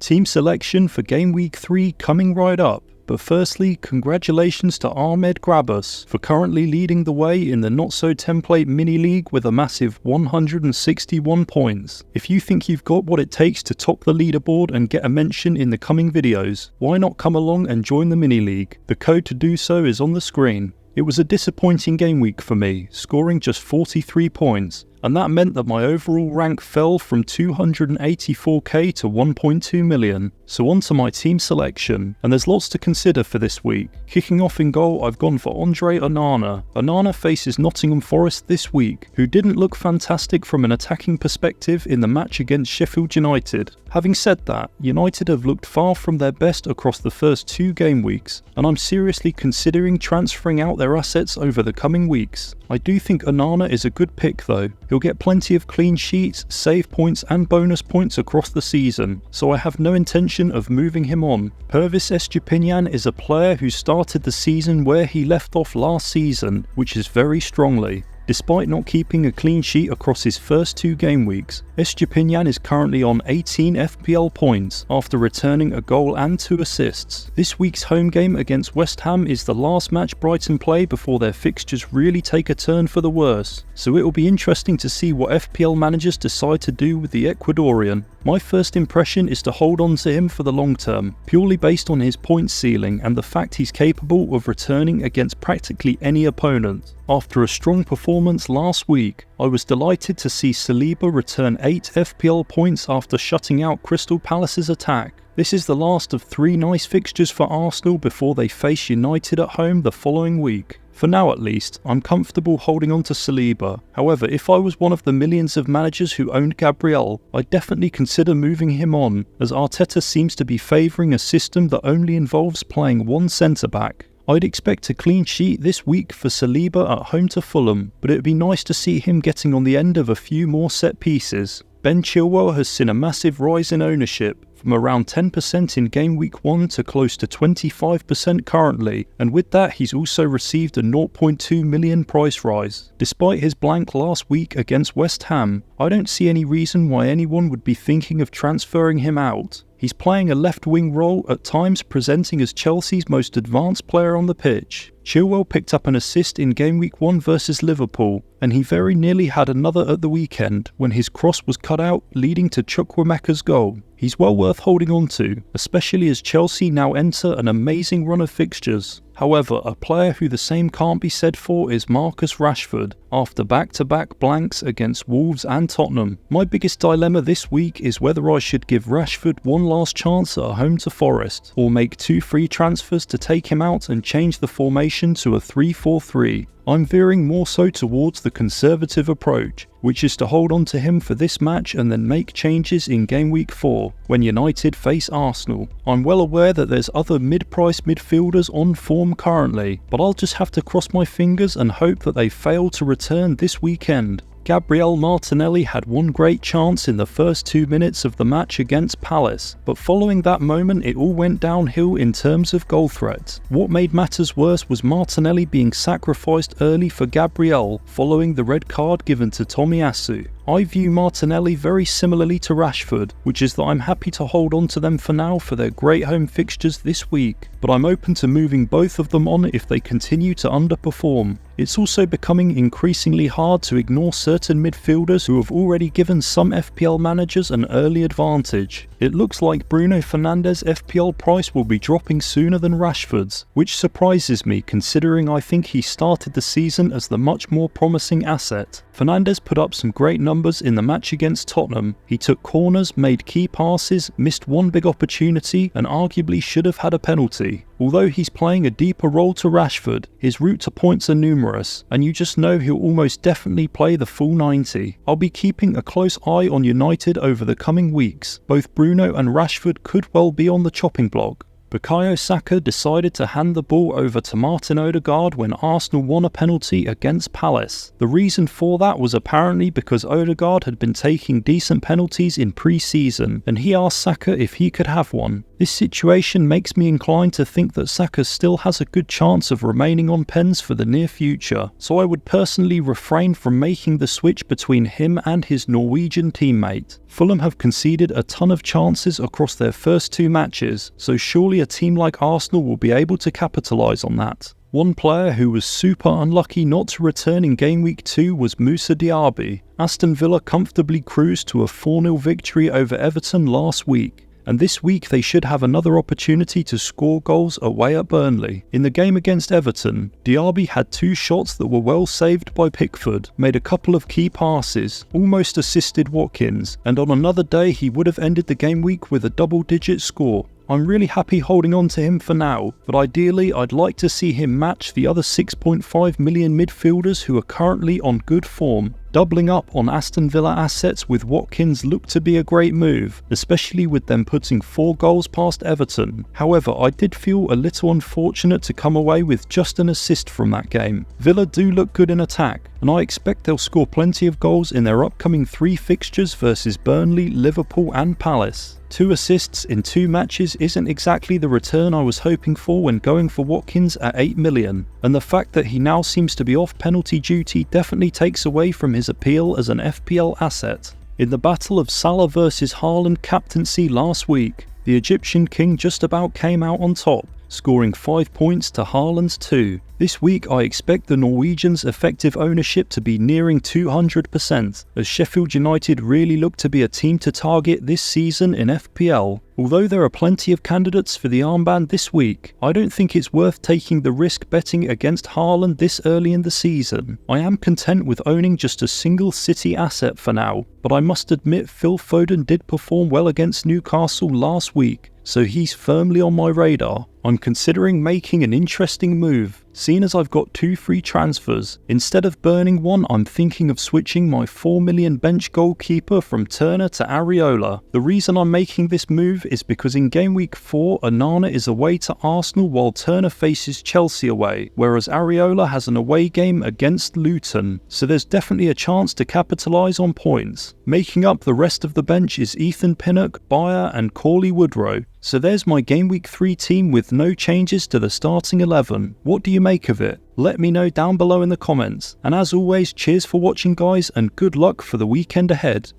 Team selection for Game Week 3 coming right up. But firstly, congratulations to Ahmed Grabus for currently leading the way in the Not-So-Template mini-league with a massive 161 points. If you think you've got what it takes to top the leaderboard and get a mention in the coming videos, why not come along and join the mini-league? The code to do so is on the screen. It was a disappointing game week for me, scoring just 43 points. And that meant that my overall rank fell from 284k to 1.2 million. So on to my team selection, and there's lots to consider for this week. Kicking off in goal, I've gone for Andre Onana. Onana faces Nottingham Forest this week, who didn't look fantastic from an attacking perspective in the match against Sheffield United. Having said that, United have looked far from their best across the first 2 game weeks, and I'm seriously considering transferring out their assets over the coming weeks. I do think Onana is a good pick though. He'll get plenty of clean sheets, save points and bonus points across the season, so I have no intention of moving him on. Pervis Estupiñán is a player who started the season where he left off last season, which is very strongly. Despite not keeping a clean sheet across his first 2 game weeks, Estupiñán is currently on 18 FPL points after returning a goal and 2 assists. This week's home game against West Ham is the last match Brighton play before their fixtures really take a turn for the worse, so it will be interesting to see what FPL managers decide to do with the Ecuadorian. My first impression is to hold on to him for the long term, purely based on his point ceiling and the fact he's capable of returning against practically any opponent. After a strong performance last week, I was delighted to see Saliba return 8 FPL points after shutting out Crystal Palace's attack. This is the last of 3 nice fixtures for Arsenal before they face United at home the following week. For now at least, I'm comfortable holding on to Saliba. However, if I was one of the millions of managers who owned Gabriel, I'd definitely consider moving him on, as Arteta seems to be favouring a system that only involves playing 1 centre-back. I'd expect a clean sheet this week for Saliba at home to Fulham, but it'd be nice to see him getting on the end of a few more set pieces. Ben Chilwell has seen a massive rise in ownership, from around 10% in game week 1 to close to 25% currently, and with that he's also received a 0.2 million price rise. Despite his blank last week against West Ham, I don't see any reason why anyone would be thinking of transferring him out. He's playing a left-wing role, at times presenting as Chelsea's most advanced player on the pitch. Chilwell picked up an assist in Game Week 1 versus Liverpool, and he very nearly had another at the weekend when his cross was cut out, leading to Chukwuemeka's goal. He's well worth holding on to, especially as Chelsea now enter an amazing run of fixtures. However, a player who the same can't be said for is Marcus Rashford, after back-to-back blanks against Wolves and Tottenham. My biggest dilemma this week is whether I should give Rashford one last chance at home to Forest, or make 2 free transfers to take him out and change the formation to a 3-4-3. I'm veering more so towards the conservative approach, which is to hold on to him for this match and then make changes in Game Week 4, when United face Arsenal. I'm well aware that there's other mid-price midfielders on form currently, but I'll just have to cross my fingers and hope that they fail to return this weekend. Gabriel Martinelli had one great chance in the first 2 minutes of the match against Palace, but following that moment it all went downhill in terms of goal threat. What made matters worse was Martinelli being sacrificed early for Gabriel following the red card given to Tomiyasu. I view Martinelli very similarly to Rashford, which is that I'm happy to hold on to them for now for their great home fixtures this week, but I'm open to moving both of them on if they continue to underperform. It's also becoming increasingly hard to ignore certain midfielders who have already given some FPL managers an early advantage. It looks like Bruno Fernandes' FPL price will be dropping sooner than Rashford's, which surprises me considering I think he started the season as the much more promising asset. Fernandes put up some great numbers in the match against Tottenham. He took corners, made key passes, missed one big opportunity and arguably should have had a penalty. Although he's playing a deeper role to Rashford, his route to points are numerous, and you just know he'll almost definitely play the full 90. I'll be keeping a close eye on United over the coming weeks. Both Bruno and Rashford could well be on the chopping block. Bukayo Saka decided to hand the ball over to Martin Odegaard when Arsenal won a penalty against Palace. The reason for that was apparently because Odegaard had been taking decent penalties in pre-season, and he asked Saka if he could have one. This situation makes me inclined to think that Saka still has a good chance of remaining on pens for the near future, so I would personally refrain from making the switch between him and his Norwegian teammate. Fulham have conceded a ton of chances across their first 2 matches, so surely a team like Arsenal will be able to capitalise on that. One player who was super unlucky not to return in Game Week 2 was Moussa Diaby. Aston Villa comfortably cruised to a 4-0 victory over Everton last week, and this week they should have another opportunity to score goals away at Burnley. In the game against Everton, Diaby had 2 shots that were well saved by Pickford, made a couple of key passes, almost assisted Watkins, and on another day he would have ended the game week with a double-digit score. I'm really happy holding on to him for now, but ideally I'd like to see him match the other 6.5 million midfielders who are currently on good form. Doubling up on Aston Villa assets with Watkins looked to be a great move, especially with them putting 4 goals past Everton. However, I did feel a little unfortunate to come away with just an assist from that game. Villa do look good in attack, and I expect they'll score plenty of goals in their upcoming 3 fixtures versus Burnley, Liverpool and Palace. 2 assists in 2 matches isn't exactly the return I was hoping for when going for Watkins at 8 million, and the fact that he now seems to be off penalty duty definitely takes away from his appeal as an FPL asset. In the battle of Salah versus Haaland captaincy last week, the Egyptian king just about came out on top, scoring 5 points to Haaland's 2. This week I expect the Norwegians' effective ownership to be nearing 200%, as Sheffield United really look to be a team to target this season in FPL. Although there are plenty of candidates for the armband this week, I don't think it's worth taking the risk betting against Haaland this early in the season. I am content with owning just a single City asset for now, but I must admit Phil Foden did perform well against Newcastle last week, so he's firmly on my radar. I'm considering making an interesting move, seeing as I've got 2 free transfers. Instead of burning one, I'm thinking of switching my 4 million bench goalkeeper from Turner to Areola. The reason I'm making this move is because in Game Week 4, Onana is away to Arsenal while Turner faces Chelsea away, whereas Areola has an away game against Luton, so there's definitely a chance to capitalise on points. Making up the rest of the bench is Ethan Pinnock, Bayer and Cauley Woodrow. So there's my Game Week 3 team with no changes to the starting 11. What do you make of it? Let me know down below in the comments. And as always, cheers for watching guys, and good luck for the weekend ahead.